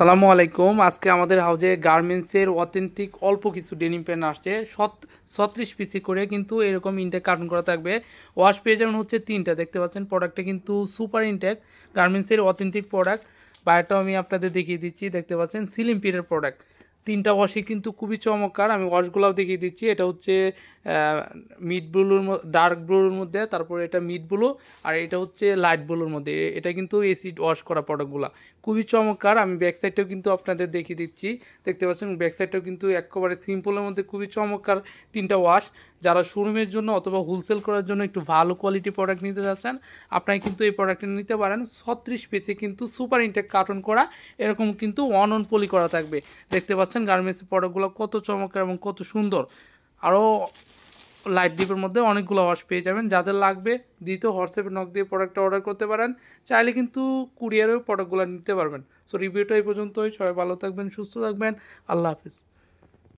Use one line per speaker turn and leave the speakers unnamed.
সালামু আলাইকুম। আজকে আমাদের হাউজে গার্মেন্টসের অথেন্টিক অল্প কিছু ডেনিম প্যান্ট আসছে। 36 পিসি করে কিন্তু এরকম ইনটেক কার্টন করা থাকবে। ওয়াশ পেয়ে যাবেন হচ্ছে 3টা, দেখতে পাচ্ছেন প্রোডাক্টটা কিন্তু সুপার ইনটেক গার্মেন্টসের অথেন্টিক প্রোডাক্ট। বাইরেটাও আমি আপনাদের দেখিয়ে দিচ্ছি, দেখতে পাচ্ছেন সিলিং পিডের প্রোডাক্ট। 3টা ওয়াশই কিন্তু খুবই চমৎকার, আমি ওয়াশগুলোও দেখিয়ে দিচ্ছি। এটা হচ্ছে মিড ব্লুর ডার্ক ব্লুর মধ্যে, তারপরে এটা মিড ব্লু, আর এটা হচ্ছে লাইট ব্লুর মধ্যে। এটা কিন্তু এসিড ওয়াশ করা প্রোডাক্টগুলো খুবই চমৎকার। আমি ব্যাক সাইডটাও কিন্তু আপনাদের দেখিয়ে দিচ্ছি, দেখতে পাচ্ছেন ব্যাক সাইডটাও কিন্তু একেবারে সিম্পলের মধ্যে খুবই চমৎকার 3টা ওয়াশ। যারা শোরুমের জন্য অথবা হোলসেল করার জন্য একটু ভালো কোয়ালিটি প্রোডাক্ট নিতে চাচ্ছেন, আপনারা কিন্তু এই প্রোডাক্টটা নিতে পারেন। 36 পিসে কিন্তু সুপার ইনটেক কার্টন করা, এরকম কিন্তু অন পলি করা থাকবে। দেখতে পাচ্ছেন গার্মেন্টসের প্রোডাক্টগুলো কত চমৎকার এবং কত সুন্দর। আরও লাইট ডিপের মধ্যে অনেকগুলো ওয়াশ পেয়ে যাবেন। যাদের লাগবে দ্বিতীয় হোয়াটসঅ্যাপে নক দিয়ে প্রোডাক্টটা অর্ডার করতে পারেন। চাইলে কিন্তু কুরিয়ারেও প্রোডাক্টগুলো নিতে পারবেন। সো রিভিউটা এই পর্যন্তই। সবাই ভালো থাকবেন, সুস্থ থাকবেন। আল্লাহ হাফিজ।